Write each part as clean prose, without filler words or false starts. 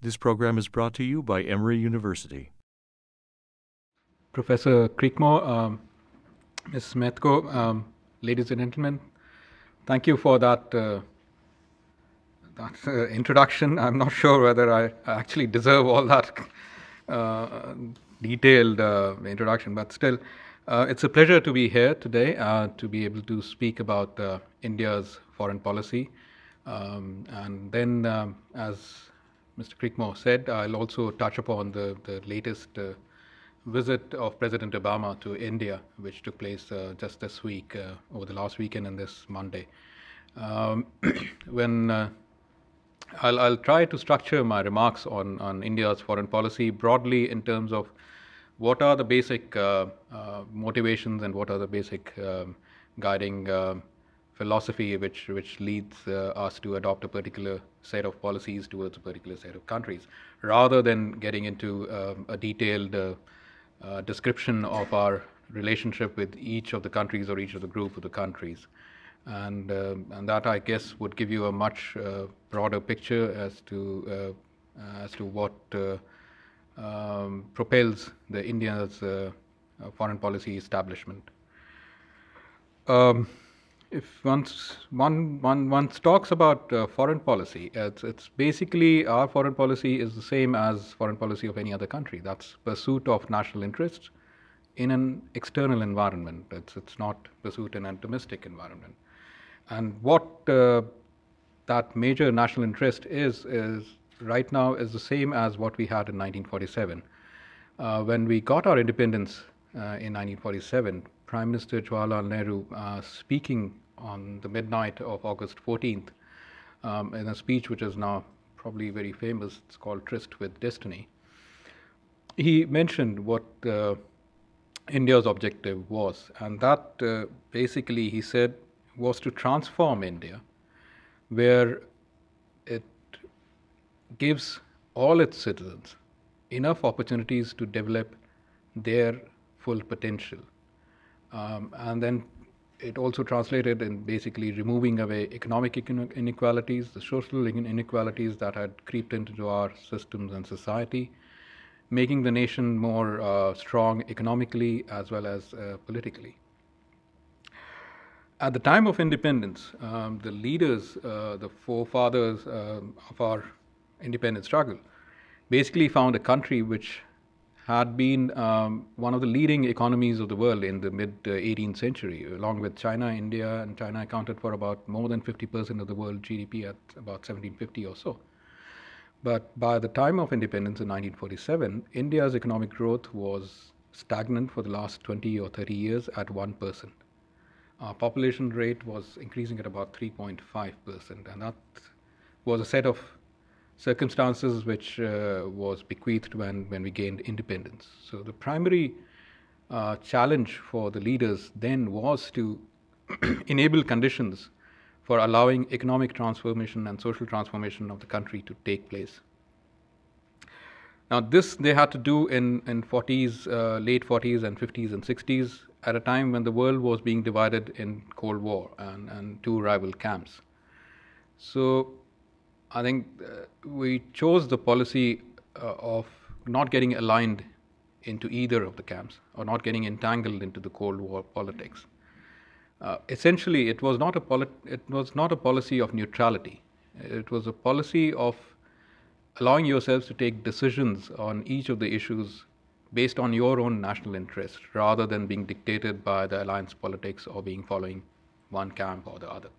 This program is brought to you by Emory University. Professor Creekmore, Ms. Metko, ladies and gentlemen, thank you for that introduction. I'm not sure whether I actually deserve all that detailed introduction, but still, it's a pleasure to be here today to be able to speak about India's foreign policy. And then, as Mr. Creekmore said, I'll also touch upon the latest visit of President Obama to India, which took place just this week, over the last weekend and this Monday. When I'll try to structure my remarks on India's foreign policy broadly in terms of what are the basic motivations and what are the basic guiding philosophy which leads us to adopt a particular set of policies towards a particular set of countries, rather than getting into a detailed description of our relationship with each of the countries or each of the group of the countries. And that, I guess, would give you a much broader picture as to what propels the India's foreign policy establishment. If one talks about foreign policy, it's basically our foreign policy is the same as foreign policy of any other country. That's pursuit of national interests in an external environment. It's not pursuit in a domestic environment. And what that major national interest is right now is the same as what we had in 1947. When we got our independence in 1947, Prime Minister Jawaharlal Nehru, speaking on the midnight of August 14th, in a speech which is now probably very famous, it's called Tryst with Destiny, he mentioned what India's objective was, and that basically, he said, was to transform India, where it gives all its citizens enough opportunities to develop their full potential. And then it also translated in basically removing away economic inequalities, the social inequalities that had creeped into our systems and society, making the nation more strong economically as well as politically. At the time of independence, the leaders, the forefathers of our independence struggle, basically found a country which had been one of the leading economies of the world in the mid-18th century, along with China, India, and China accounted for about more than 50% of the world GDP at about 1750 or so. But by the time of independence in 1947, India's economic growth was stagnant for the last 20 or 30 years at 1%. Our population rate was increasing at about 3.5%, and that was a set of circumstances which was bequeathed when we gained independence. So the primary challenge for the leaders then was to enable conditions for allowing economic transformation and social transformation of the country to take place. Now this they had to do in 40s, late 40s and 50s and 60s, at a time when the world was being divided in Cold War and two rival camps. So I think we chose the policy of not getting aligned into either of the camps or not getting entangled into the Cold War politics. Essentially, it was not a policy of neutrality. It was a policy of allowing yourselves to take decisions on each of the issues based on your own national interest, rather than being dictated by the alliance politics or following one camp or the other.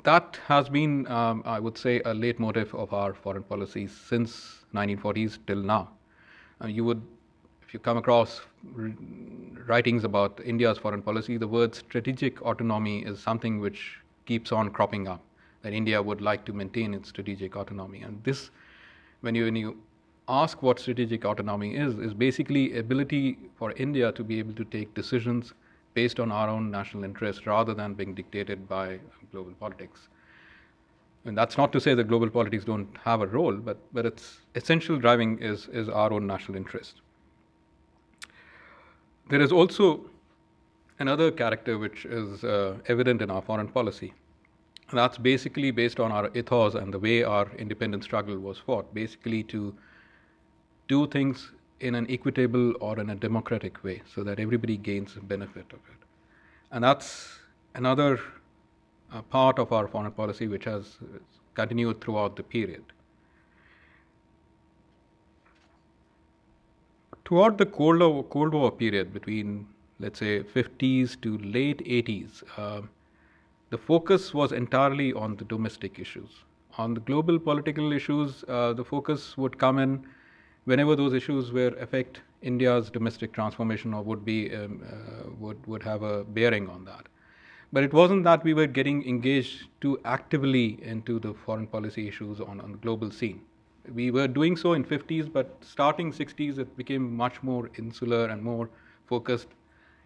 That has been, I would say, a leitmotif of our foreign policy since 1940s till now. If you come across writings about India's foreign policy, the word strategic autonomy is something which keeps on cropping up, that India would like to maintain its strategic autonomy. And this, when you ask what strategic autonomy is basically ability for India to be able to take decisions based on our own national interest rather than being dictated by global politics. And that's not to say that global politics don't have a role, but its essential driving is our own national interest. There is also another character which is evident in our foreign policy, And that's basically based on our ethos and the way our independence struggle was fought, basically to do things in an equitable or in a democratic way so that everybody gains the benefit of it. And that's another part of our foreign policy which has continued throughout the period. Throughout the Cold War period between, let's say, 50s to late 80s, the focus was entirely on the domestic issues. On the global political issues, the focus would come in whenever those issues were affect India's domestic transformation or would have a bearing on that. But it wasn't that we were getting engaged too actively into the foreign policy issues on the global scene. We were doing so in 50s, but starting 60s, it became much more insular and more focused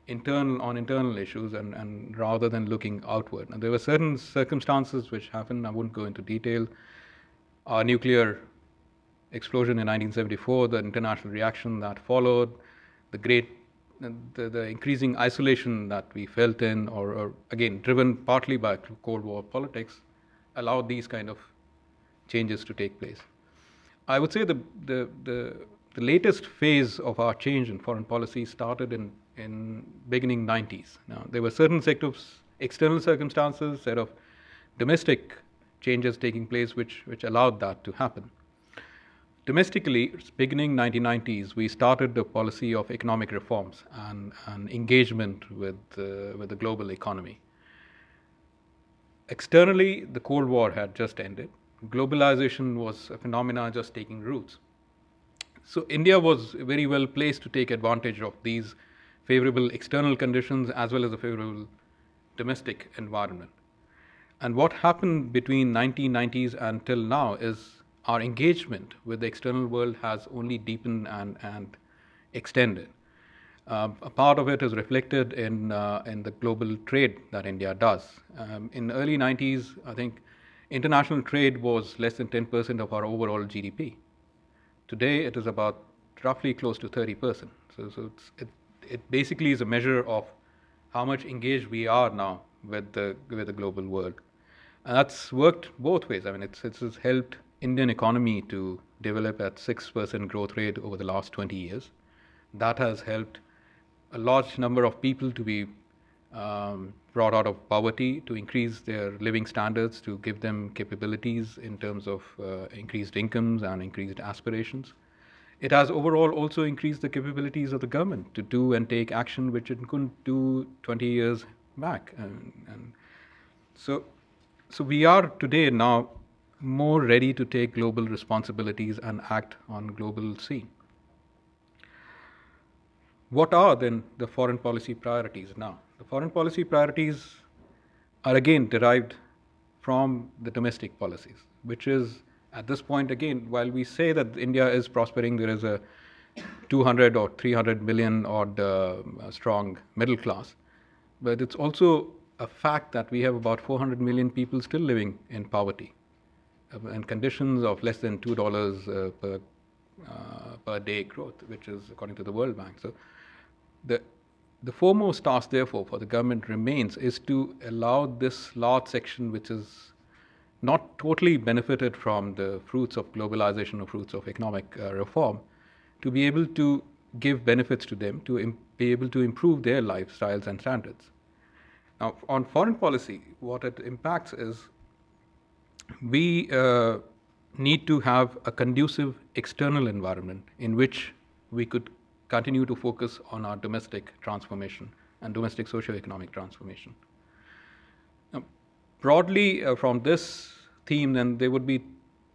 on internal issues and rather than looking outward. And there were certain circumstances which happened, I wouldn't go into detail. Our nuclear explosion in 1974, the international reaction that followed, the increasing isolation that we felt in, or again, driven partly by Cold War politics, allowed these kind of changes to take place. I would say the latest phase of our change in foreign policy started in beginning 90s. Now, there were certain set of external circumstances, set of domestic changes taking place which allowed that to happen. Domestically, beginning 1990s, we started the policy of economic reforms and engagement with the global economy. Externally, the Cold War had just ended. Globalization was a phenomenon just taking roots. So India was very well placed to take advantage of these favorable external conditions as well as a favorable domestic environment. And what happened between 1990s until now is our engagement with the external world has only deepened and extended. A part of it is reflected in the global trade that India does. In the early 90s, I think international trade was less than 10% of our overall GDP. Today, it is about roughly close to 30%. So it basically is a measure of how much engaged we are now with the global world. And that's worked both ways. I mean, it's helped Indian economy to develop at 6% growth rate over the last 20 years. That has helped a large number of people to be brought out of poverty, to increase their living standards, to give them capabilities in terms of increased incomes and increased aspirations. It has overall also increased the capabilities of the government to do and take action which it couldn't do 20 years back. And so we are today now more ready to take global responsibilities and act on global scene. What are then the foreign policy priorities now? The foreign policy priorities are again derived from the domestic policies, which is at this point again, while we say that India is prospering, there is a 200 or 300 million odd strong middle class, but it's also a fact that we have about 400 million people still living in poverty and conditions of less than $2 per day growth, which is according to the World Bank. So the foremost task, therefore, for the government remains is to allow this large section, which is not totally benefited from the fruits of globalization or fruits of economic reform, to be able to give benefits to them, to be able to improve their lifestyles and standards. Now, on foreign policy, what it impacts is we need to have a conducive external environment in which we could continue to focus on our domestic transformation and domestic socio-economic transformation. Now, broadly, from this theme, then there would be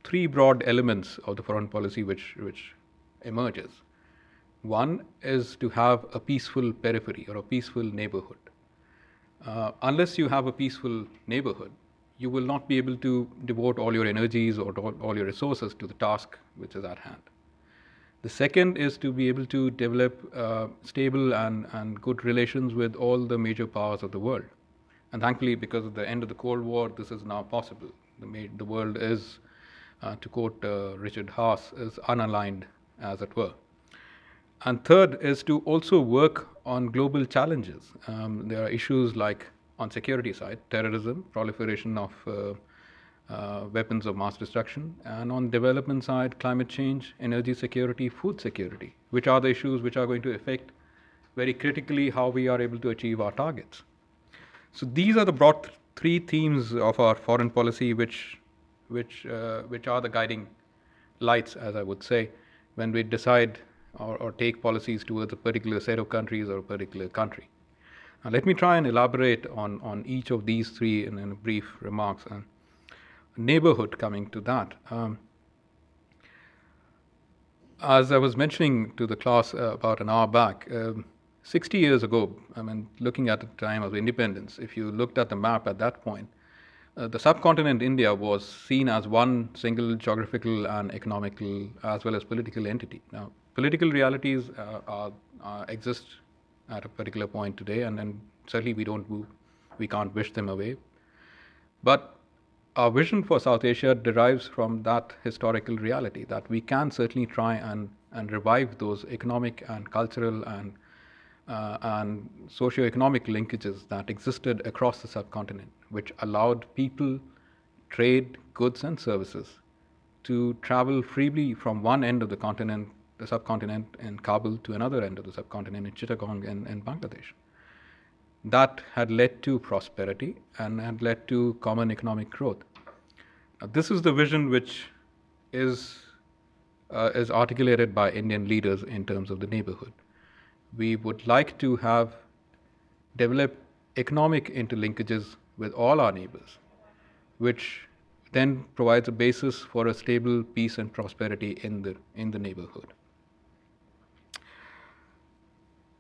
three broad elements of the foreign policy which emerges. One is to have a peaceful periphery or a peaceful neighborhood. Unless you have a peaceful neighborhood, you will not be able to devote all your energies or all your resources to the task which is at hand. The second is to be able to develop stable and good relations with all the major powers of the world. And thankfully, because of the end of the Cold War, this is now possible. The world is, to quote Richard Haas, is unaligned, as it were. And third is to also work on global challenges. There are issues like on security side, terrorism, proliferation of weapons of mass destruction, and on development side, climate change, energy security, food security, which are the issues which are going to affect very critically how we are able to achieve our targets. So these are the broad three themes of our foreign policy, which are the guiding lights, as I would say, when we decide or take policies towards a particular set of countries or a particular country. Now, let me try and elaborate on each of these three in brief remarks. Neighborhood, coming to that. As I was mentioning to the class about an hour back, 60 years ago, I mean, looking at the time of independence, if you looked at the map at that point, the subcontinent India was seen as one single geographical and economical as well as political entity. Now, political realities exist at a particular point today, and certainly we can't wish them away. But our vision for South Asia derives from that historical reality, that we can certainly try and revive those economic and cultural and socio-economic linkages that existed across the subcontinent, which allowed people, trade, goods and services to travel freely from one end of the subcontinent in Kabul, to another end of the subcontinent in Chittagong and Bangladesh. That had led to prosperity and had led to common economic growth. This is the vision which is articulated by Indian leaders in terms of the neighborhood. We would like to have developed economic interlinkages with all our neighbors, which then provides a basis for a stable peace and prosperity in the neighborhood.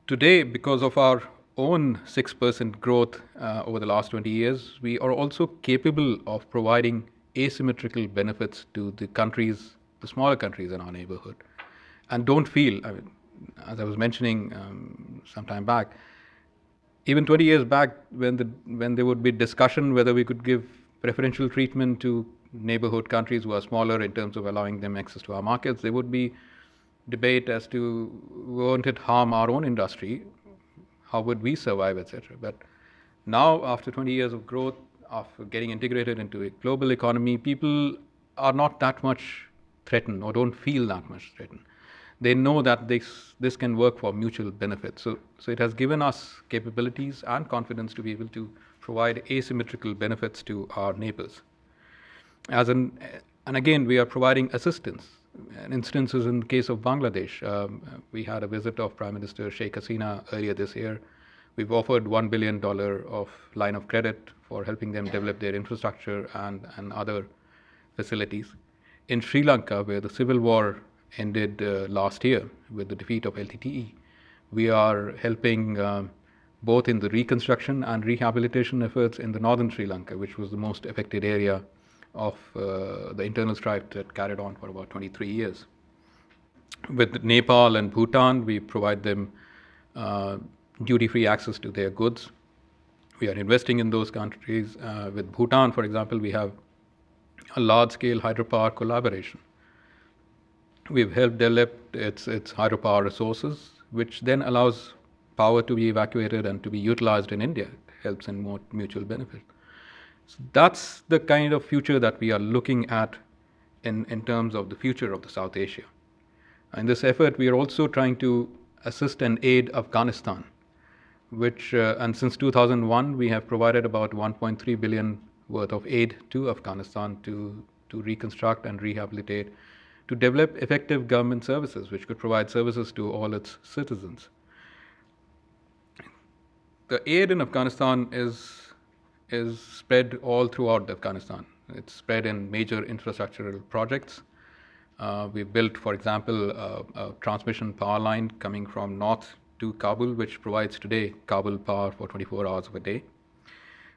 Today, because of our own 6% growth over the last 20 years, we are also capable of providing asymmetrical benefits to the smaller countries in our neighborhood, and don't feel, I mean, as I was mentioning some time back, even 20 years back, when there would be discussion whether we could give preferential treatment to neighborhood countries who are smaller in terms of allowing them access to our markets, there would be debate as to won't it harm our own industry, how would we survive, etc. But now, after 20 years of growth, of getting integrated into a global economy, people are not that much threatened or don't feel that much threatened. They know that this can work for mutual benefit. So it has given us capabilities and confidence to be able to provide asymmetrical benefits to our neighbors. And again, we are providing assistance. An instance is in the case of Bangladesh. We had a visit of Prime Minister Sheikh Hasina earlier this year. We've offered $1 billion of line of credit for helping them develop their infrastructure and other facilities. In Sri Lanka, where the civil war ended last year with the defeat of LTTE, we are helping both in the reconstruction and rehabilitation efforts in the northern Sri Lanka, which was the most affected area of the internal strife that carried on for about 23 years. With Nepal and Bhutan, we provide them duty-free access to their goods. We are investing in those countries. With Bhutan, for example, we have a large-scale hydropower collaboration. We've helped develop its hydropower resources, which then allows power to be evacuated and to be utilized in India. It helps in more mutual benefit. So that's the kind of future that we are looking at in terms of the future of the South Asia. In this effort, we are also trying to assist and aid Afghanistan, which, and since 2001, we have provided about 1.3 billion worth of aid to Afghanistan to reconstruct and rehabilitate, to develop effective government services, which could provide services to all its citizens. The aid in Afghanistan is spread all throughout Afghanistan. It's spread in major infrastructural projects. We built, for example, a transmission power line coming from north to Kabul, which provides today Kabul power for 24 hours of a day.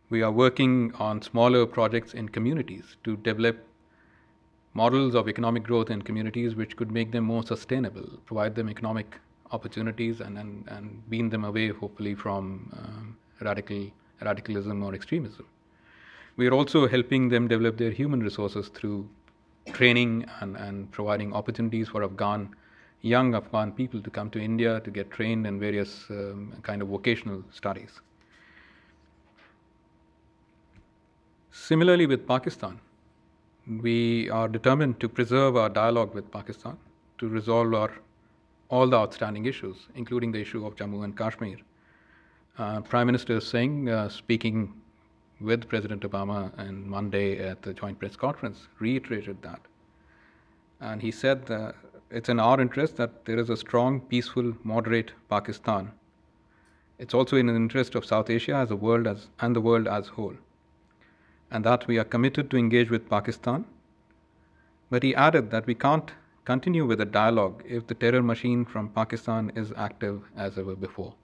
We are working on smaller projects in communities to develop models of economic growth in communities which could make them more sustainable, provide them economic opportunities, and wean them away, hopefully, from radicalism or extremism. We are also helping them develop their human resources through training and providing opportunities for young Afghan people to come to India to get trained in various kind of vocational studies. Similarly, with Pakistan, we are determined to preserve our dialogue with Pakistan to resolve all the outstanding issues, including the issue of Jammu and Kashmir. Prime Minister Singh, speaking with President Obama on Monday at the joint press conference, reiterated that. And he said that it's in our interest that there is a strong, peaceful, moderate Pakistan. It's also in the interest of South Asia as a world and the world as a whole. And that we are committed to engage with Pakistan. But he added that we can't continue with a dialogue if the terror machine from Pakistan is active as ever before.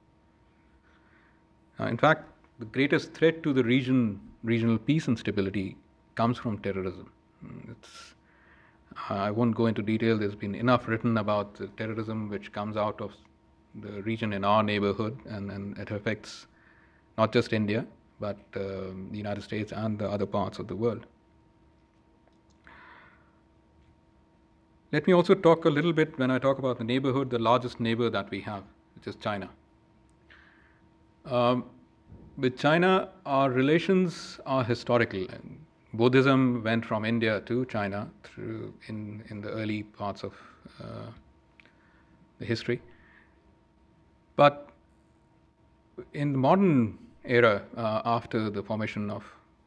In fact, the greatest threat to the regional peace and stability comes from terrorism. I won't go into detail. There's been enough written about the terrorism which comes out of the region in our neighborhood, and it affects not just India, but the United States and the other parts of the world. Let me also talk a little bit, when I talk about the neighborhood, the largest neighbor that we have, which is China. With China, our relations are historical. Buddhism went from India to China through in the early parts of the history. But in the modern era, after the formation of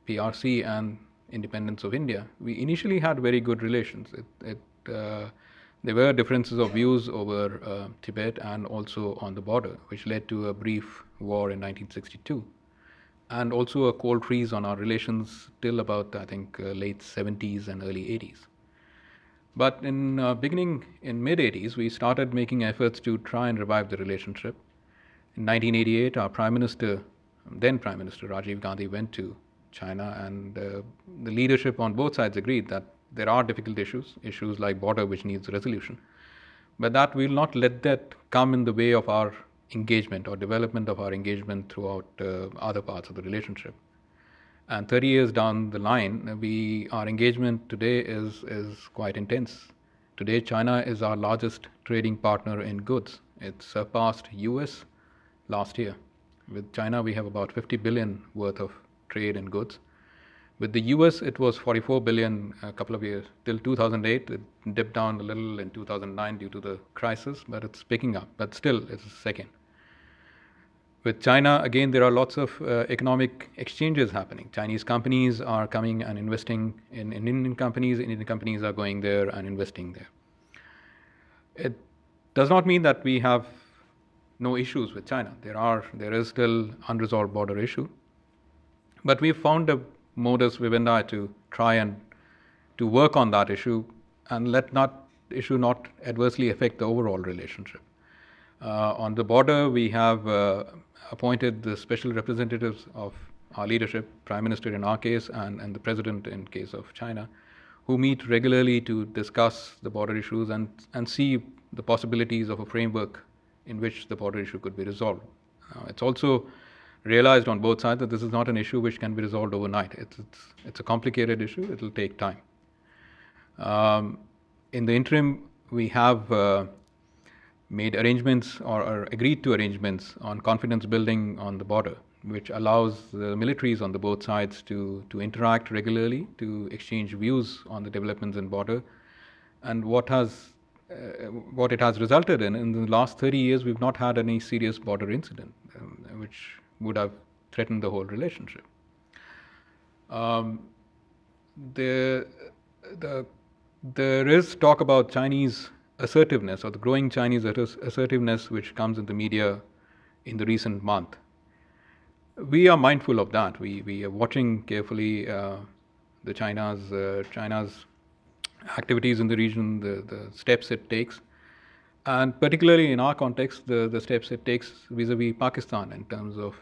PRC and independence of India, we initially had very good relations. There were differences of views over Tibet and also on the border, which led to a brief war in 1962. And also a cold freeze on our relations till about, I think, late 70s and early 80s. But in beginning in mid-80s, we started making efforts to try and revive the relationship. In 1988, our then Prime Minister Rajiv Gandhi went to China, and the leadership on both sides agreed that there are difficult issues like border which needs resolution, but that we will not let that come in the way of our engagement or development of our engagement throughout other parts of the relationship. And 30 years down the line, our engagement today is quite intense. Today, China is our largest trading partner in goods. It surpassed US last year. With China, we have about 50 billion worth of trade in goods. With the US, it was 44 billion a couple of years. Till 2008, it dipped down a little in 2009 due to the crisis, but it's picking up. But still, it's second. With China, again, there are lots of economic exchanges happening. Chinese companies are coming and investing in Indian companies. Indian companies are going there and investing there. It does not mean that we have no issues with China. There is still unresolved border issue. But we've found a modus vivendi to try and to work on that issue and let issue not adversely affect the overall relationship. On the border, we have appointed the special representatives of our leadership, Prime Minister in our case, and the President in case of China, who meet regularly to discuss the border issues and see the possibilities of a framework in which the border issue could be resolved. It's also realized on both sides that this is not an issue which can be resolved overnight. It's a complicated issue. It will take time. In the interim, we have made arrangements or agreed to arrangements on confidence building on the border, which allows the militaries on the both sides to interact regularly, to exchange views on the developments in border. And what it has resulted in the last 30 years, we've not had any serious border incident, which would have threatened the whole relationship. There is talk about Chinese assertiveness or the growing Chinese assertiveness which comes in the media in the recent month. We are mindful of that. We are watching carefully the China's activities in the region, the steps it takes, and particularly in our context, the steps it takes vis-a-vis Pakistan in terms of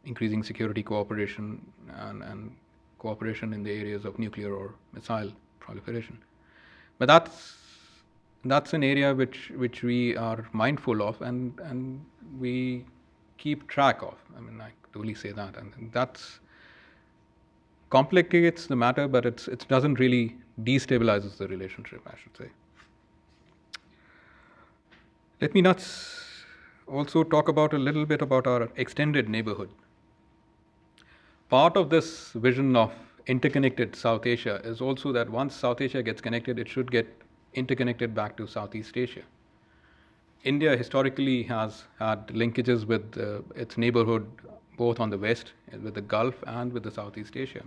increasing security cooperation and cooperation in the areas of nuclear or missile proliferation. But that's an area which we are mindful of and we keep track of. I mean, I could only say that, and that's complicates the matter, but it doesn't really destabilizes the relationship, I should say. Let me also talk about a little bit about our extended neighborhood. Part of this vision of interconnected South Asia is also that once South Asia gets connected, it should get interconnected back to Southeast Asia. India historically has had linkages with its neighborhood, both on the west, with the Gulf, and with the Southeast Asia.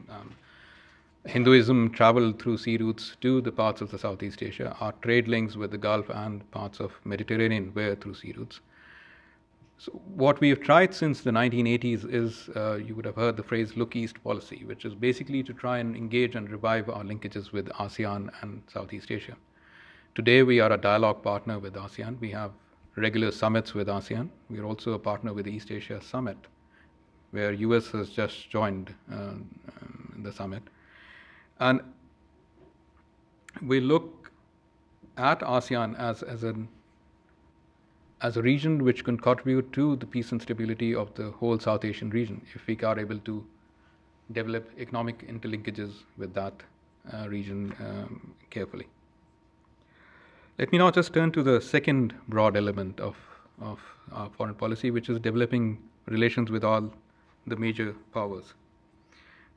Hinduism traveled through sea routes to the parts of the Southeast Asia. Our trade links with the Gulf and parts of Mediterranean were through sea routes. So what we have tried since the 1980s is, you would have heard the phrase "look east" policy, which is basically to try and engage and revive our linkages with ASEAN and Southeast Asia. Today we are a dialogue partner with ASEAN. We have regular summits with ASEAN. We are also a partner with the East Asia Summit, where US has just joined the summit. And we look at ASEAN as a region which can contribute to the peace and stability of the whole South Asian region if we are able to develop economic interlinkages with that region carefully. Let me now just turn to the second broad element of our foreign policy, which is developing relations with all the major powers.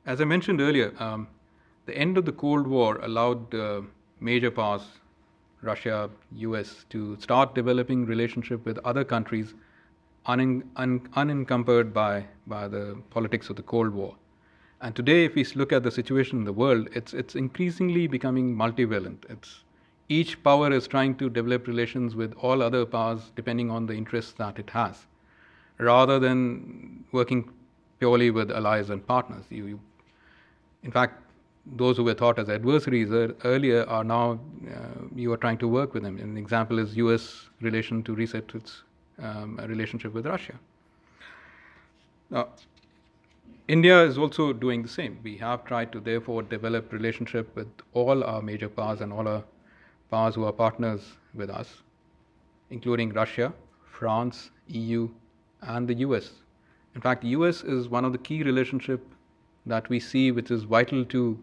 As I mentioned earlier, the end of the Cold War allowed major powers, Russia, US, to start developing relationship with other countries unencumbered by the politics of the Cold War. And today, if we look at the situation in the world, it's increasingly becoming multivalent. Each power is trying to develop relations with all other powers depending on the interests that it has, rather than working purely with allies and partners. In fact, those who were thought as adversaries earlier are now, you are trying to work with them. An example is US relation to reset its relationship with Russia. Now, India is also doing the same. We have tried to therefore develop relationship with all our major powers and all our powers who are partners with us, including Russia, France, EU, and the US. In fact, US is one of the key relationships that we see which is vital to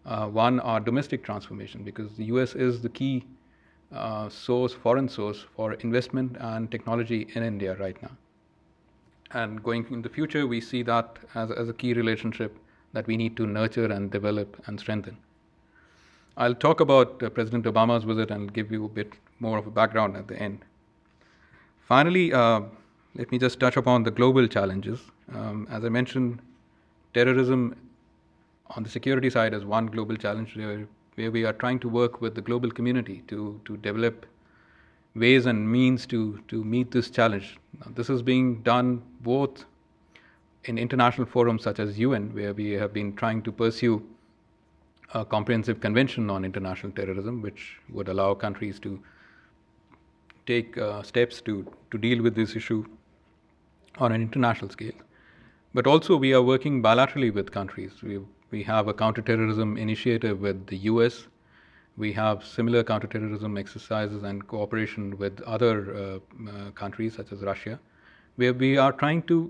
our domestic transformation, because the US is the key foreign source for investment and technology in India right now. And going in the future, we see that as a key relationship that we need to nurture and develop and strengthen. I'll talk about President Obama's visit and give you a bit more of a background at the end. Finally, let me just touch upon the global challenges. As I mentioned, terrorism on the security side is one global challenge where we are trying to work with the global community to develop ways and means to meet this challenge. Now, this is being done both in international forums such as UN, where we have been trying to pursue a comprehensive convention on international terrorism, which would allow countries to take steps to deal with this issue on an international scale. But also we are working bilaterally with countries. We have a counterterrorism initiative with the US. We have similar counterterrorism exercises and cooperation with other countries such as Russia, where we are trying to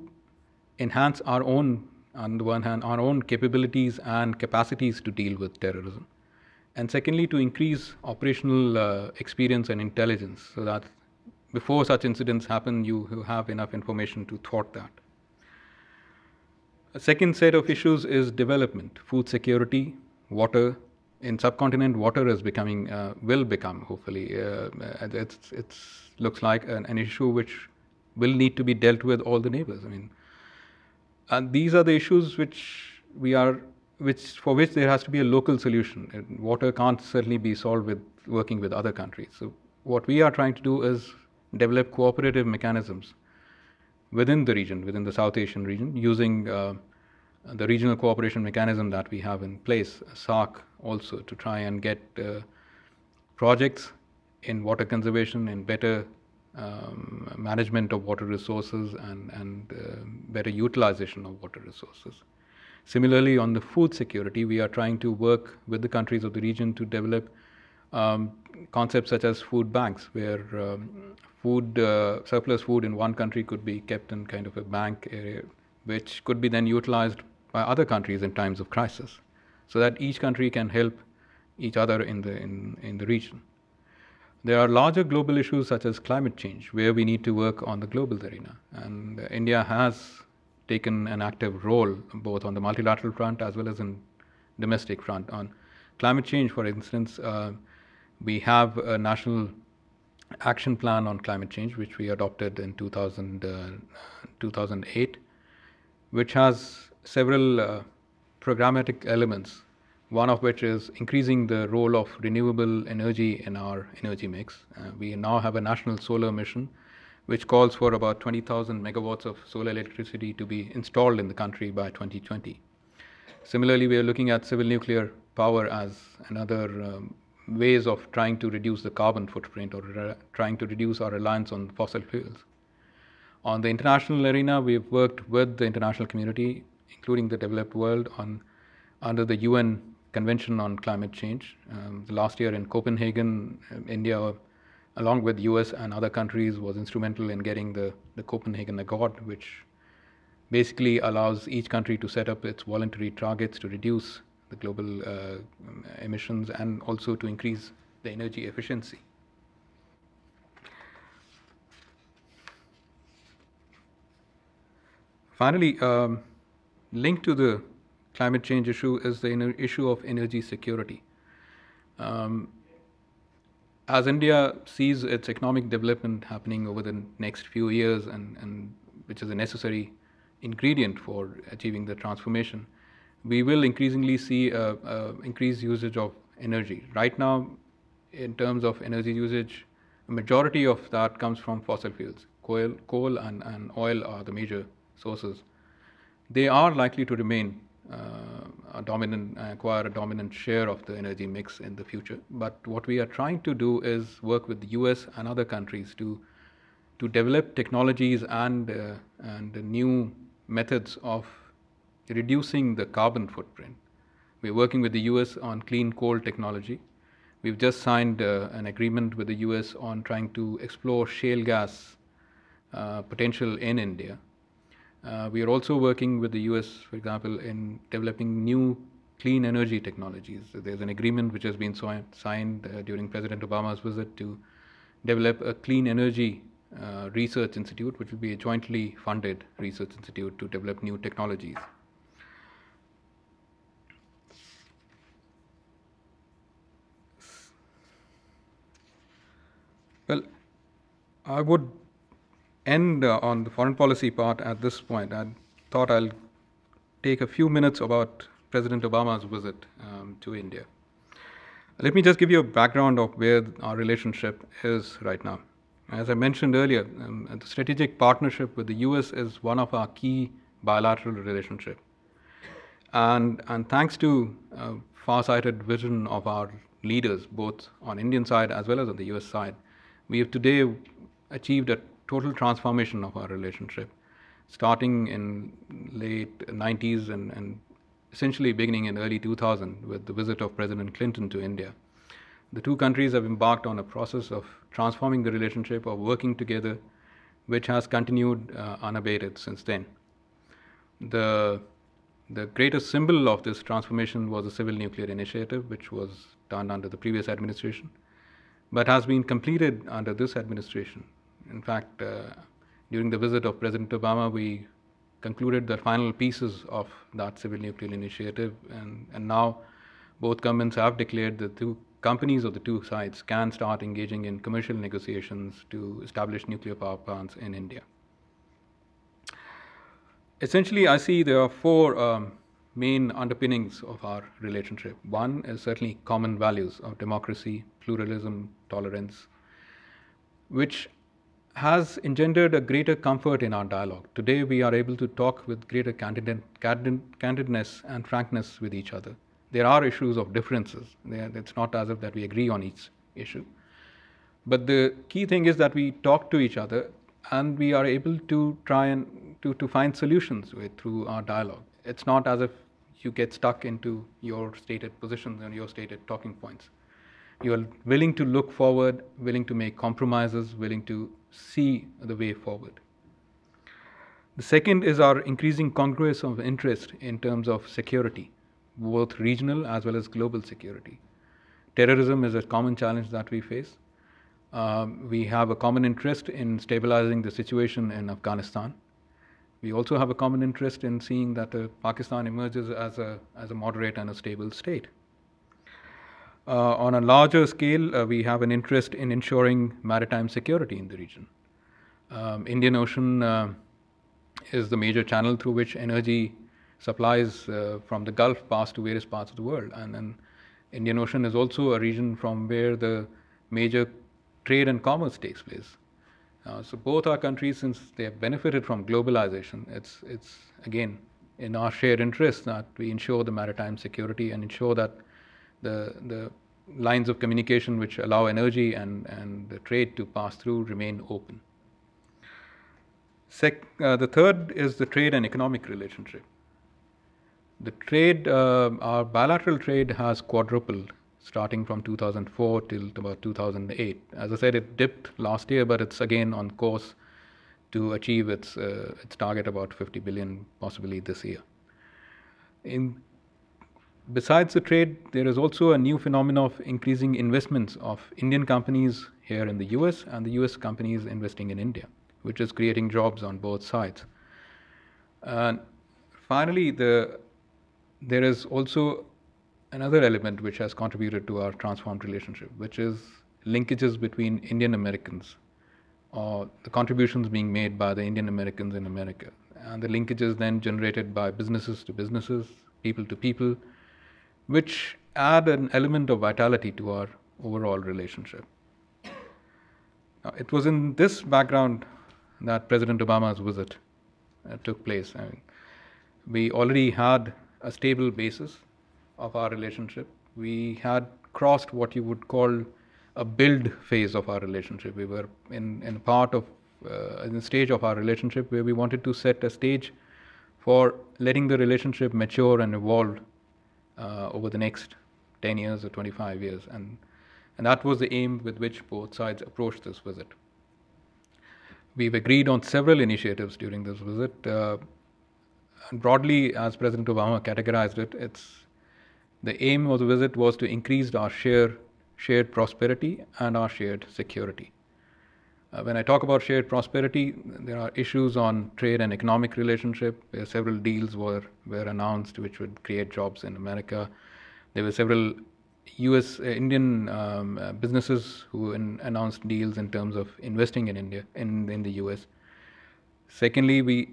enhance our own, on the one hand, our own capabilities and capacities to deal with terrorism. And secondly, to increase operational experience and intelligence so that before such incidents happen, you have enough information to thwart that. A second set of issues is development, food security, water. In subcontinent, water is will become, hopefully, it looks like an issue which will need to be dealt with all the neighbors. And these are the issues for which there has to be a local solution. And water can't certainly be solved with working with other countries. So what we are trying to do is develop cooperative mechanisms within the region, within the South Asian region, using the regional cooperation mechanism that we have in place, SARC, also to try and get projects in water conservation, in better management of water resources and better utilization of water resources. Similarly, on the food security, we are trying to work with the countries of the region to develop concepts such as food banks, where surplus food in one country could be kept in kind of a bank area, which could be then utilized by other countries in times of crisis, so that each country can help each other in the region. There are larger global issues such as climate change, where we need to work on the global arena. And India has taken an active role both on the multilateral front as well as in domestic front. On climate change, for instance, we have a national action plan on climate change, which we adopted in 2008, which has several programmatic elements, one of which is increasing the role of renewable energy in our energy mix. We now have a national solar mission, which calls for about 20,000 megawatts of solar electricity to be installed in the country by 2020. Similarly, we are looking at civil nuclear power as another ways of trying to reduce the carbon footprint or trying to reduce our reliance on fossil fuels. On the international arena, we've worked with the international community, including the developed world, under the UN Convention on Climate Change. Last year in Copenhagen, India, along with US and other countries, was instrumental in getting the Copenhagen Accord, which basically allows each country to set up its voluntary targets to reduce the global emissions and also to increase the energy efficiency. Finally, linked to the climate change issue is the issue of energy security. As India sees its economic development happening over the next few years, and which is a necessary ingredient for achieving the transformation, we will increasingly see increased usage of energy. Right now, in terms of energy usage, a majority of that comes from fossil fuels. Coal and oil are the major sources. They are likely to remain acquire a dominant share of the energy mix in the future. But what we are trying to do is work with the US and other countries to develop technologies and new methods of reducing the carbon footprint. We're working with the US on clean coal technology. We've just signed an agreement with the US on trying to explore shale gas potential in India. We are also working with the US, for example, in developing new clean energy technologies. There's an agreement which has been signed during President Obama's visit to develop a clean energy research institute, which will be a jointly funded research institute to develop new technologies. Well, I would end on the foreign policy part at this point. I thought I'll take a few minutes about President Obama's visit to India. Let me just give you a background of where our relationship is right now. As I mentioned earlier, the strategic partnership with the US is one of our key bilateral relationships. And thanks to far-sighted vision of our leaders, both on Indian side as well as on the US side, we have today achieved a total transformation of our relationship, starting in late 90s and essentially beginning in early 2000 with the visit of President Clinton to India. The two countries have embarked on a process of transforming the relationship, of working together, which has continued unabated since then. The greatest symbol of this transformation was the Civil Nuclear Initiative, which was done under the previous administration, but has been completed under this administration. In fact, during the visit of President Obama, we concluded the final pieces of that Civil Nuclear Initiative, and now both governments have declared that two companies of the two sides can start engaging in commercial negotiations to establish nuclear power plants in India. Essentially, I see there are four main underpinnings of our relationship. One is certainly common values of democracy, pluralism, tolerance, which has engendered a greater comfort in our dialogue. Today, we are able to talk with greater candidness and frankness with each other. There are issues of differences. It's not as if that we agree on each issue. But the key thing is that we talk to each other and we are able to try and to find solutions through our dialogue. It's not as if you get stuck into your stated positions and your stated talking points. You are willing to look forward, willing to make compromises, willing to see the way forward. The second is our increasing congruence of interest in terms of security, both regional as well as global security. Terrorism is a common challenge that we face. We have a common interest in stabilizing the situation in Afghanistan. We also have a common interest in seeing that Pakistan emerges as a moderate and a stable state. On a larger scale, we have an interest in ensuring maritime security in the region. Indian Ocean is the major channel through which energy supplies from the Gulf pass to various parts of the world. And then Indian Ocean is also a region from where the major trade and commerce takes place. So both our countries, since they have benefited from globalization, it's again in our shared interest that we ensure the maritime security and ensure that the lines of communication which allow energy and the trade to pass through remain open. The third is the trade and economic relationship. The trade, our bilateral trade has quadrupled starting from 2004 till about 2008. As I said, it dipped last year, but it's again on course to achieve its target about 50 billion possibly this year. Besides the trade, there is also a new phenomenon of increasing investments of Indian companies here in the US and the US companies investing in India, which is creating jobs on both sides. And finally, there is also another element which has contributed to our transformed relationship, which is linkages between Indian Americans, or the contributions being made by the Indian Americans in America, and the linkages then generated by businesses to businesses, people to people, which add an element of vitality to our overall relationship. Now, it was in this background that President Obama's visit took place. I mean, we already had a stable basis of our relationship. We had crossed what you would call a build phase of our relationship. We were in the stage of our relationship where we wanted to set a stage for letting the relationship mature and evolve over the next 10 years or 25 years. And that was the aim with which both sides approached this visit. We've agreed on several initiatives during this visit. And broadly, as President Obama categorized it, the aim of the visit was to increase our shared prosperity and our shared security. When I talk about shared prosperity, there are issues on trade and economic relationship. Several deals were announced which would create jobs in America. There were several Indian businesses who announced deals in terms of investing in India, in the US. Secondly, we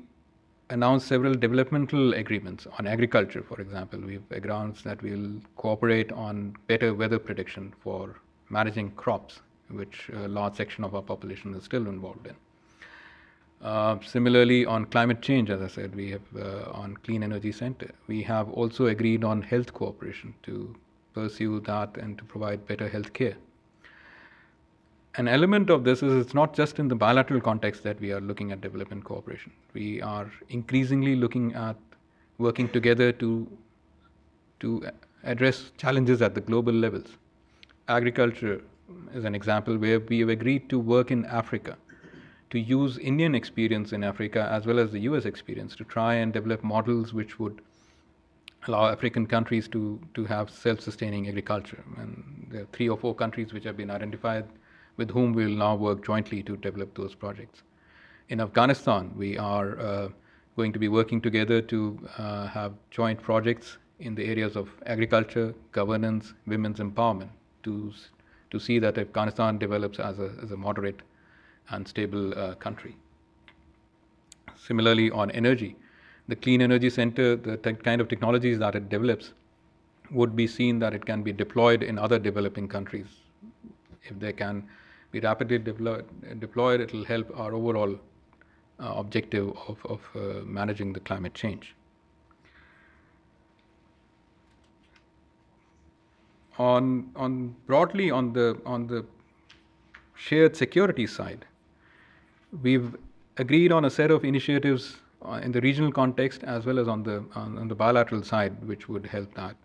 announced several developmental agreements on agriculture, for example. We've announced that we'll cooperate on better weather prediction for managing crops, which a large section of our population is still involved in. Similarly, on climate change, as I said, we have on Clean Energy Center. We have also agreed on health cooperation to pursue that and to provide better health care. An element of this is it's not just in the bilateral context that we are looking at development cooperation. We are increasingly looking at working together to address challenges at the global levels. Agriculture is an example where we have agreed to work in Africa, to use Indian experience in Africa as well as the US experience to try and develop models which would allow African countries to have self-sustaining agriculture. And there are 3 or 4 countries which have been identified with whom we will now work jointly to develop those projects. In Afghanistan, we are going to be working together to have joint projects in the areas of agriculture, governance, women's empowerment, to see that Afghanistan develops as a moderate and stable country. Similarly, on energy, the Clean Energy Center, the kind of technologies that it develops would be seen that it can be deployed in other developing countries. If they can be rapidly deployed, it will help our overall objective of managing the climate change. Broadly on the shared security side, we've agreed on a set of initiatives in the regional context as well as on the bilateral side, which would help that.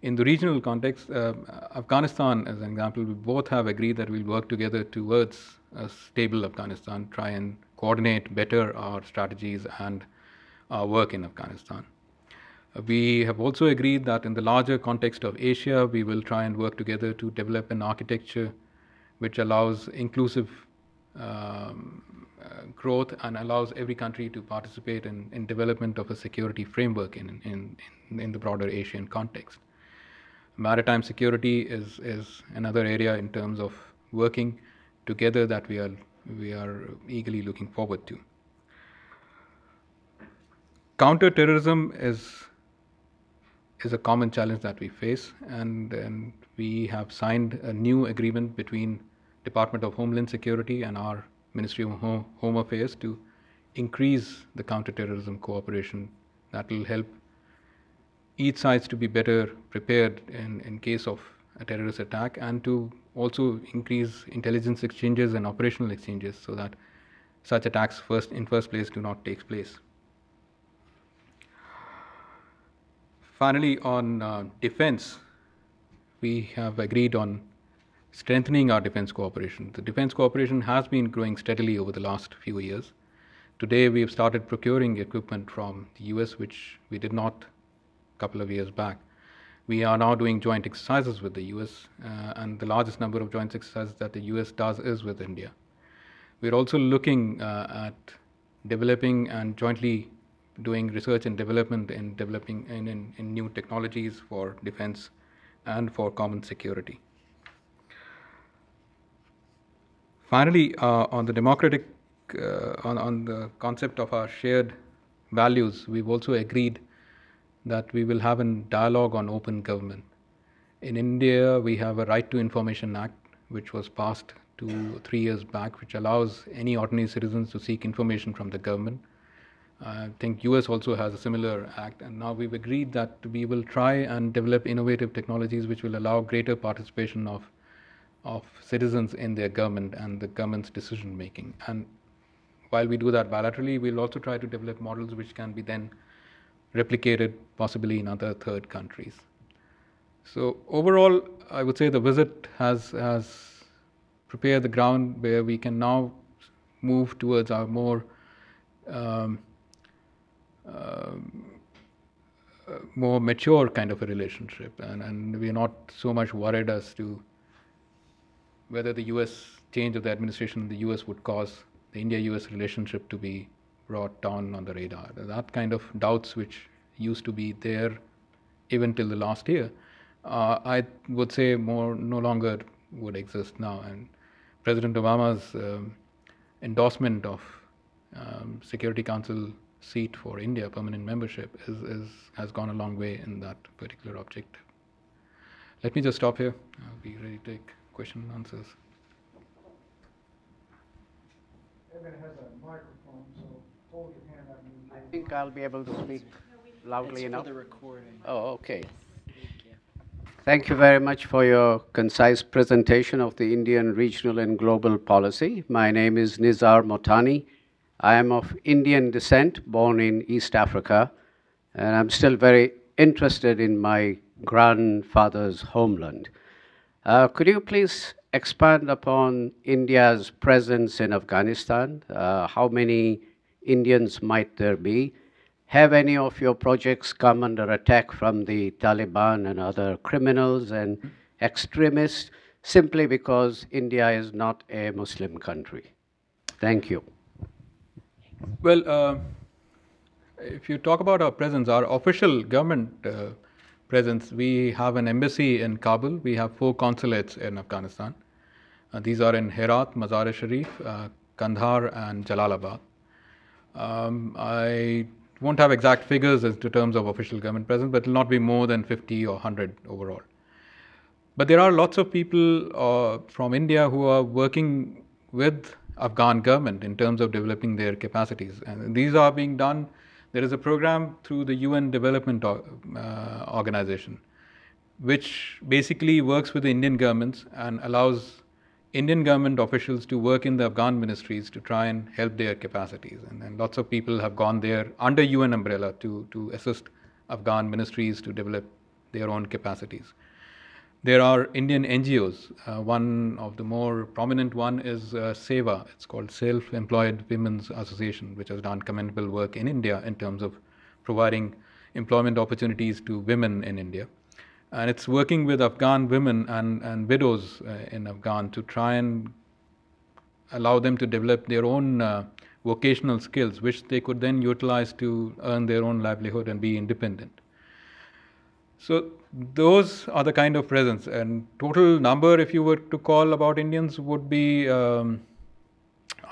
In the regional context, Afghanistan, as an example, we both have agreed that we'll work together towards a stable Afghanistan, try and coordinate better our strategies and our work in Afghanistan. We have also agreed that in the larger context of Asia, we will try and work together to develop an architecture which allows inclusive growth and allows every country to participate in development of a security framework in the broader Asian context. Maritime security is another area in terms of working together that we are eagerly looking forward to. Counterterrorism is a common challenge that we face, and we have signed a new agreement between Department of Homeland Security and our Ministry of Home Affairs to increase the counterterrorism cooperation that will help each sides to be better prepared in case of a terrorist attack, and to also increase intelligence exchanges and operational exchanges so that such attacks in first place do not take place. Finally, on defense, we have agreed on strengthening our defense cooperation. The defense cooperation has been growing steadily over the last few years. Today, we have started procuring equipment from the US, which we did not a couple of years back. We are now doing joint exercises with the US, and the largest number of joint exercises that the US does is with India. We're also looking at developing and jointly doing research and development in developing in new technologies for defense and for common security. Finally, on the democratic, on the concept of our shared values, we've also agreed that we will have a dialogue on open government. In India, we have a Right to Information Act, which was passed 2-3 years back, which allows any ordinary citizens to seek information from the government. I think US also has a similar act, and now we've agreed that we will try and develop innovative technologies which will allow greater participation of citizens in their government and the government's decision making. And while we do that bilaterally, we'll also try to develop models which can be then replicated possibly in other third countries. So overall, I would say the visit has prepared the ground where we can now move towards our more more mature kind of a relationship, and we're not so much worried as to whether the US change of the administration in the US would cause the India-US relationship to be brought down on the radar. That kind of doubts which used to be there even till the last year, I would say no longer would exist now. And President Obama's endorsement of Security Council seat for India, permanent membership, has gone a long way in that particular objective. Let me just stop here. I'll be ready to take question and answers. Everyone has a microphone, so hold your hand up. I think I'll be able to speak loudly enough. For the recording. Oh, okay. Thank you. Thank you very much for your concise presentation of the Indian regional and global policy. My name is Nizar Motani. I am of Indian descent, born in East Africa, and I'm still very interested in my grandfather's homeland. Could you please expand upon India's presence in Afghanistan? How many Indians might there be? Have any of your projects come under attack from the Taliban and other criminals and extremists simply because India is not a Muslim country? Thank you. Well, if you talk about our presence, our official government presence, we have an embassy in Kabul. We have 4 consulates in Afghanistan. These are in Herat, Mazar-e-Sharif, Kandahar, and Jalalabad. I won't have exact figures as to terms of official government presence, but it will not be more than 50 or 100 overall. But there are lots of people from India who are working with Afghan government in terms of developing their capacities, and these are being done. There is a program through the UN Development Organization, which basically works with the Indian governments and allows Indian government officials to work in the Afghan ministries to try and help their capacities. And lots of people have gone there under UN umbrella to assist Afghan ministries to develop their own capacities. There are Indian NGOs. One of the more prominent one is SEVA. It's called Self-Employed Women's Association, which has done commendable work in India in terms of providing employment opportunities to women in India. And it's working with Afghan women and widows in Afghan to try and allow them to develop their own vocational skills, which they could then utilize to earn their own livelihood and be independent. So those are the kind of presence. And total number, if you were to call about Indians, would be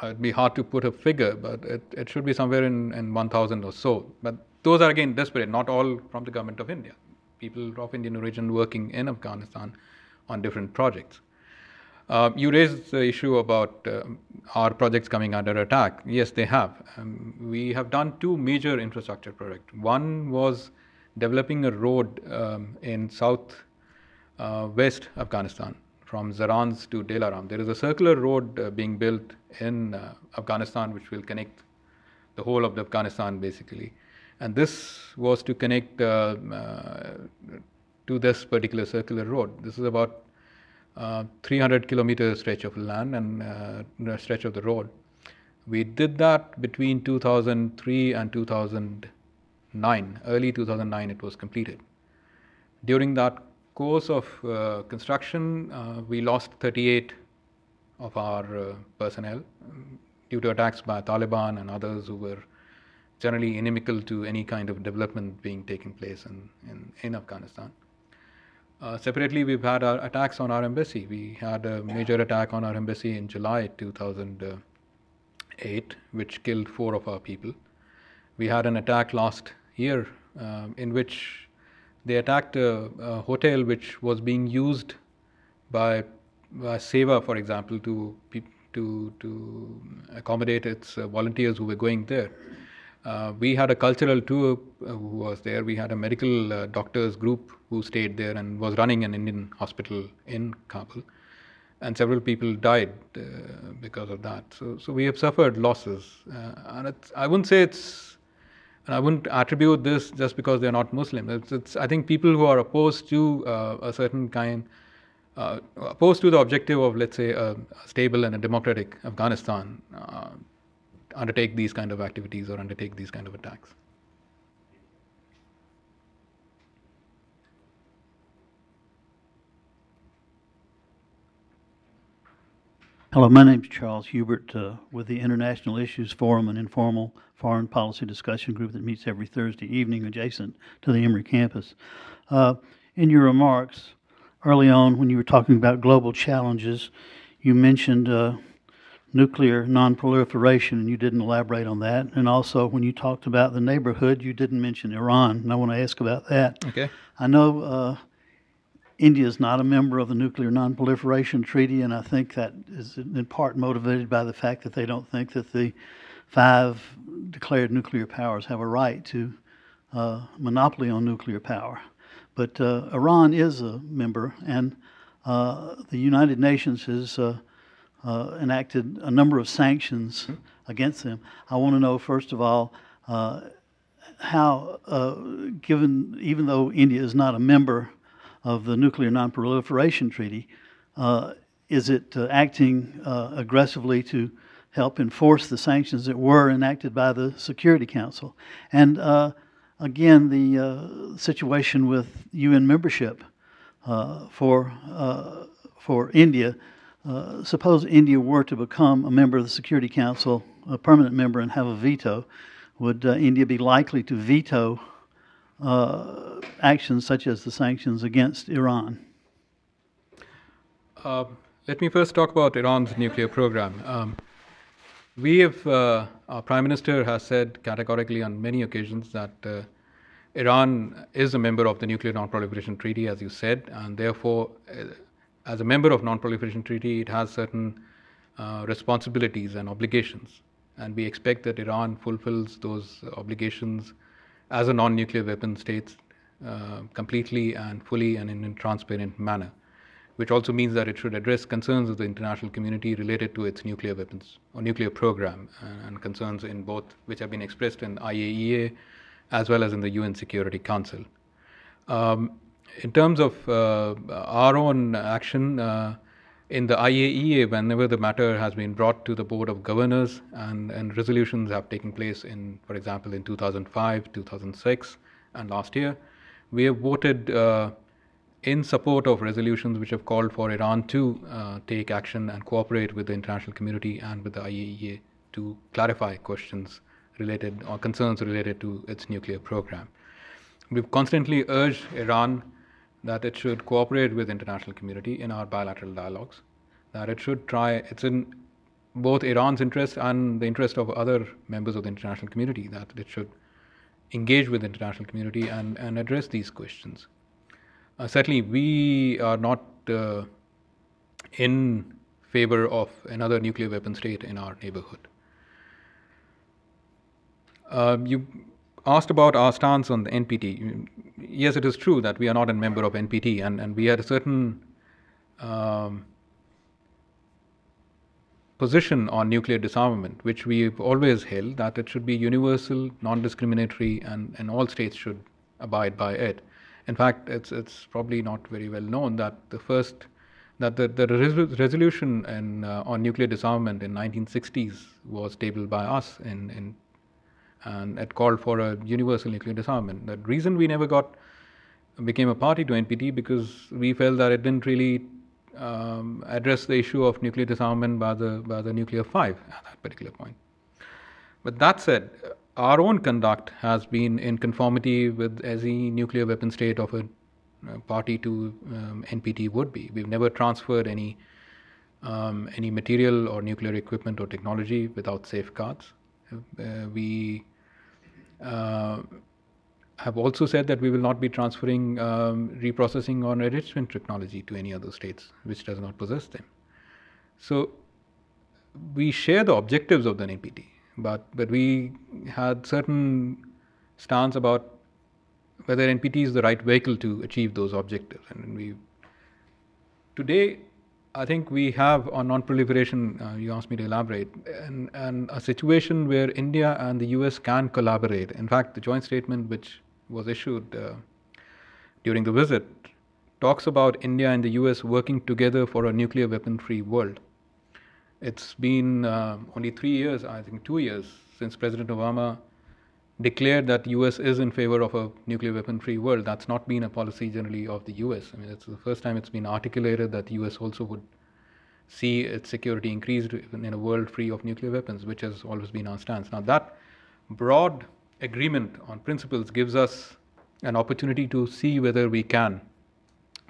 it'd be hard to put a figure, but it should be somewhere in 1,000 or so. But those are again desperate, not all from the government of India. People of Indian origin working in Afghanistan on different projects. You raised the issue about our projects coming under attack. Yes, they have. We have done two major infrastructure projects. One was developing a road in south west Afghanistan from Zaranj to Delaram. There is a circular road being built in Afghanistan which will connect the whole of Afghanistan basically. And this was to connect to this particular circular road. This is about 300-kilometer stretch of land and stretch of the road. We did that between 2003 and 2009. Early 2009 it was completed. During that course of construction, we lost 38 of our personnel due to attacks by Taliban and others who were generally inimical to any kind of development being taking place in Afghanistan. Separately, we've had attacks on our embassy. We had a major attack on our embassy in July 2008, which killed 4 of our people. We had an attack last year in which they attacked a hotel which was being used by Seva, for example, to accommodate its volunteers who were going there. We had a cultural tour who was there. We had a medical doctors group who stayed there and was running an Indian hospital in Kabul. And several people died because of that. So we have suffered losses. And I wouldn't say and I wouldn't attribute this just because they're not Muslim. I think people who are opposed to a certain kind, opposed to the objective of, let's say, a stable and a democratic Afghanistan, undertake these kind of activities or undertake these kind of attacks. Hello, my name is Charles Hubert with the International Issues Forum, an informal foreign policy discussion group that meets every Thursday evening adjacent to the Emory campus. In your remarks early on when you were talking about global challenges, you mentioned nuclear nonproliferation, and you didn't elaborate on that. And also, when you talked about the neighborhood, you didn't mention Iran, and I want to ask about that. Okay. I know India is not a member of the Nuclear Nonproliferation Treaty, and I think that is in part motivated by the fact that they don't think that the 5 declared nuclear powers have a right to monopoly on nuclear power. But Iran is a member, and the United Nations has enacted a number of sanctions against them. I want to know, first of all, how, even though India is not a member of the Nuclear Nonproliferation Treaty, is it acting aggressively to help enforce the sanctions that were enacted by the Security Council? And again, the situation with UN membership for India. Suppose India were to become a member of the Security Council, a permanent member, and have a veto, would India be likely to veto actions such as the sanctions against Iran? Let me first talk about Iran's nuclear program. Our Prime Minister has said categorically on many occasions that Iran is a member of the Nuclear Non-Proliferation Treaty, as you said, and therefore, as a member of Non-Proliferation Treaty, it has certain responsibilities and obligations. And we expect that Iran fulfills those obligations as a non-nuclear weapon state completely and fully and in a transparent manner, which also means that it should address concerns of the international community related to its nuclear weapons or nuclear program and concerns in both which have been expressed in IAEA as well as in the UN Security Council. In terms of our own action in the IAEA, whenever the matter has been brought to the Board of Governors and resolutions have taken place in, for example, in 2005, 2006, and last year, we have voted in support of resolutions which have called for Iran to take action and cooperate with the international community and with the IAEA to clarify questions related or concerns related to its nuclear program. We've constantly urged Iran that it should cooperate with the international community in our bilateral dialogues, that it should try, it's in both Iran's interest and the interest of other members of the international community, that it should engage with the international community and address these questions. Certainly, we are not in favor of another nuclear weapon state in our neighborhood. You asked about our stance on the NPT. Yes, it is true that we are not a member of NPT, and we had a certain position on nuclear disarmament, which we've always held, that it should be universal, non-discriminatory, and all states should abide by it. In fact, it's probably not very well known that the resolution on nuclear disarmament in 1960s was tabled by us, and it called for a universal nuclear disarmament. The reason we never became a party to NPT because we felt that it didn't really address the issue of nuclear disarmament by the nuclear five at that particular point. But that said, our own conduct has been in conformity with any nuclear weapon state of a party to NPT would be. We've never transferred any material or nuclear equipment or technology without safeguards. We have also said that we will not be transferring reprocessing or enrichment technology to any other states which does not possess them. So we share the objectives of the NPT, but we had certain stance about whether NPT is the right vehicle to achieve those objectives. And today, I think we have on non-proliferation, you asked me to elaborate, and a situation where India and the US can collaborate. In fact, the joint statement which was issued during the visit talks about India and the US working together for a nuclear weapon-free world. It's been only 3 years, I think 2 years, since President Obama declared that the US is in favor of a nuclear weapon-free world. That's not been a policy generally of the US. I mean, it's the first time it's been articulated that the US also would see its security increased in a world free of nuclear weapons, which has always been our stance. Now, that broad agreement on principles gives us an opportunity to see whether we can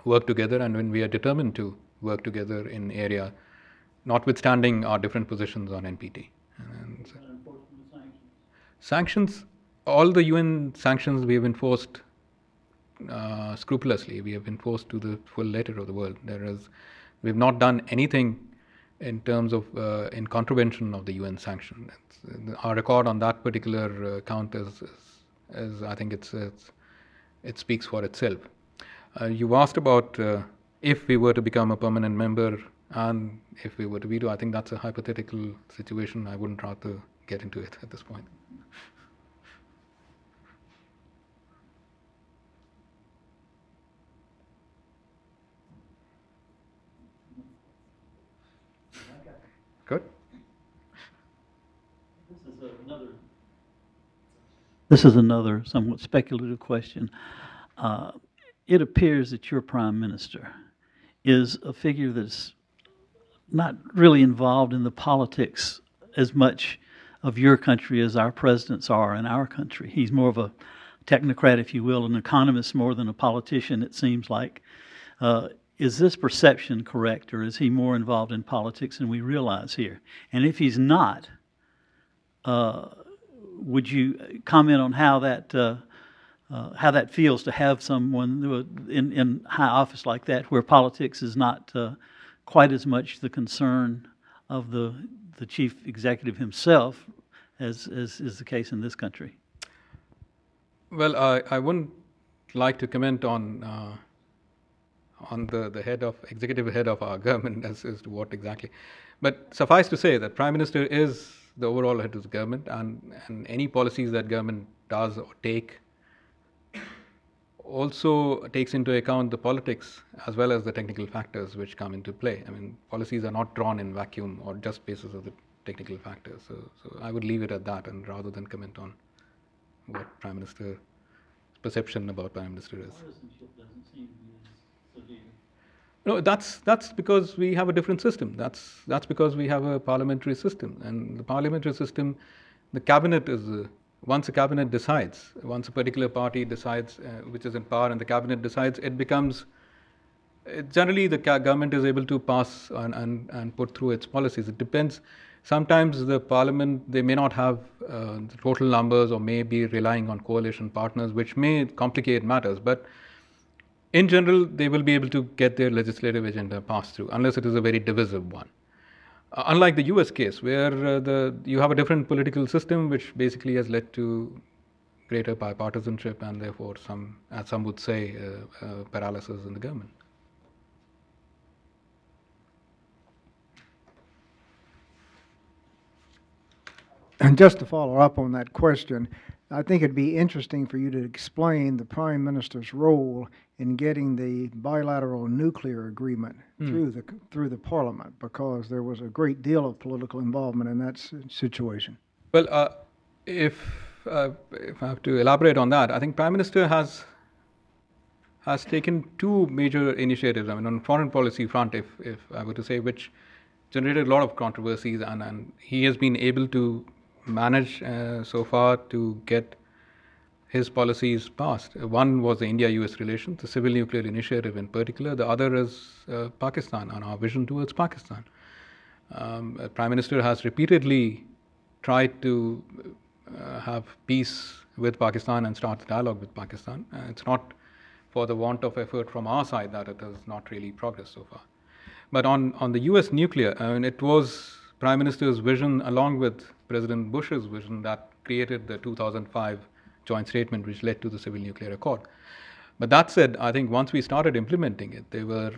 work together, and when we are determined to work together in area, notwithstanding our different positions on NPT. And sanctions, all the UN sanctions we have enforced scrupulously. We have enforced to the full letter of the world. We have not done anything in terms of in contravention of the UN sanction. Our record on that particular count is I think it speaks for itself. You asked about if we were to become a permanent member and if we were to veto. I think that's a hypothetical situation. I wouldn't rather get into it at this point. Good. This is another somewhat speculative question. It appears that your prime minister is a figure that's not really involved in the politics as much of your country as our presidents are in our country. He's more of a technocrat, if you will, an economist more than a politician, it seems like. Is this perception correct, or is he more involved in politics than we realize here? And if he's not, would you comment on how that feels to have someone in high office like that, where politics is not quite as much the concern of the chief executive himself as is the case in this country? Well, I wouldn't like to comment on the executive head of our government as to what exactly. But suffice to say that Prime Minister is the overall head of the government, and any policies that government does or take also takes into account the politics as well as the technical factors which come into play. I mean, policies are not drawn in vacuum or just basis of the technical factors. So I would leave it at that, and rather than comment on what Prime Minister's perception about Prime Minister is. Partisanship doesn't seem to be No, that's because we have a different system. That's because we have a parliamentary system, and the parliamentary system, the cabinet is once a cabinet decides, once a particular party decides, which is in power, and the cabinet decides, it becomes generally the government is able to pass and put through its policies. It depends. Sometimes the parliament, they may not have the total numbers, or may be relying on coalition partners, which may complicate matters. But in general, they will be able to get their legislative agenda passed through, unless it is a very divisive one. Unlike the US case, where you have a different political system, which basically has led to greater bipartisanship and therefore some, as some would say, paralysis in the government. And just to follow up on that question, I think it'd be interesting for you to explain the Prime Minister's role in getting the bilateral nuclear agreement through the Parliament, because there was a great deal of political involvement in that situation. Well, if I have to elaborate on that, I think Prime Minister has taken two major initiatives. I mean, on foreign policy front, if I were to say, which generated a lot of controversies, and he has been able to manage so far to get his policies passed. One was the India-US relations, the civil nuclear initiative in particular. The other is Pakistan and our vision towards Pakistan. Prime Minister has repeatedly tried to have peace with Pakistan and start the dialogue with Pakistan. It's not for the want of effort from our side that it has not really progressed so far. But on the US nuclear, I mean, it was Prime Minister's vision, along with President Bush's vision, that created the 2005 joint statement, which led to the civil nuclear accord. But that said, I think once we started implementing it, there were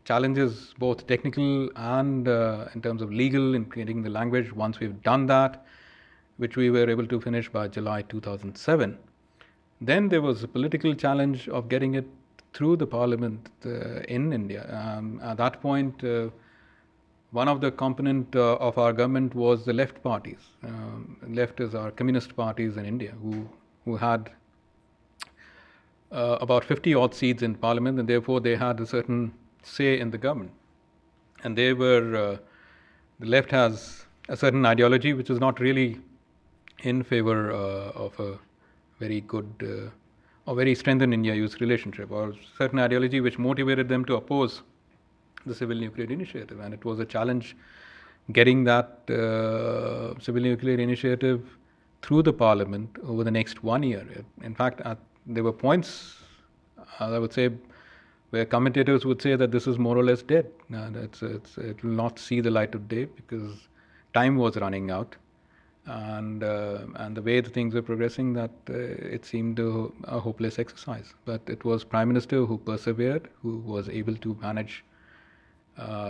challenges, both technical and in terms of legal, in creating the language. Once we've done that, which we were able to finish by July 2007, then there was a political challenge of getting it through the parliament in India. At that point, one of the component of our government was the left parties. Left is our communist parties in India, who had about 50 odd seats in parliament, and therefore they had a certain say in the government. And they were, the left has a certain ideology which is not really in favor of a very good or very strengthened India-US relationship, or certain ideology which motivated them to oppose the civil nuclear initiative. And it was a challenge getting that civil nuclear initiative through the parliament over the next 1 year. In fact, there were points, I would say, where commentators would say that this is more or less dead. It will not see the light of day because time was running out. And the way the things were progressing, that it seemed a hopeless exercise. But it was Prime Minister who persevered, who was able to manage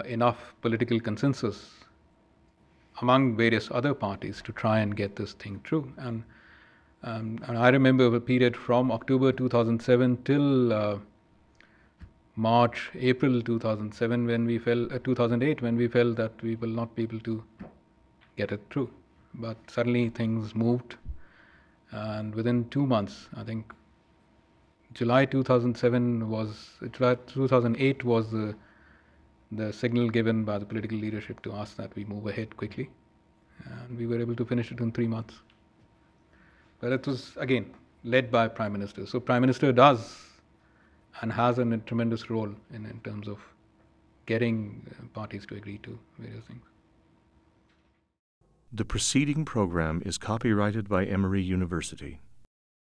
enough political consensus among various other parties to try and get this thing through. And I remember a period from October 2007 till April 2007 when we felt 2008 when we felt that we will not be able to get it through. But suddenly things moved, and within 2 months, I think July 2008 was the signal given by the political leadership to us that we move ahead quickly, and we were able to finish it in 3 months. But it was, again, led by Prime Minister. So Prime Minister does and has a tremendous role in terms of getting parties to agree to various things. The preceding program is copyrighted by Emory University.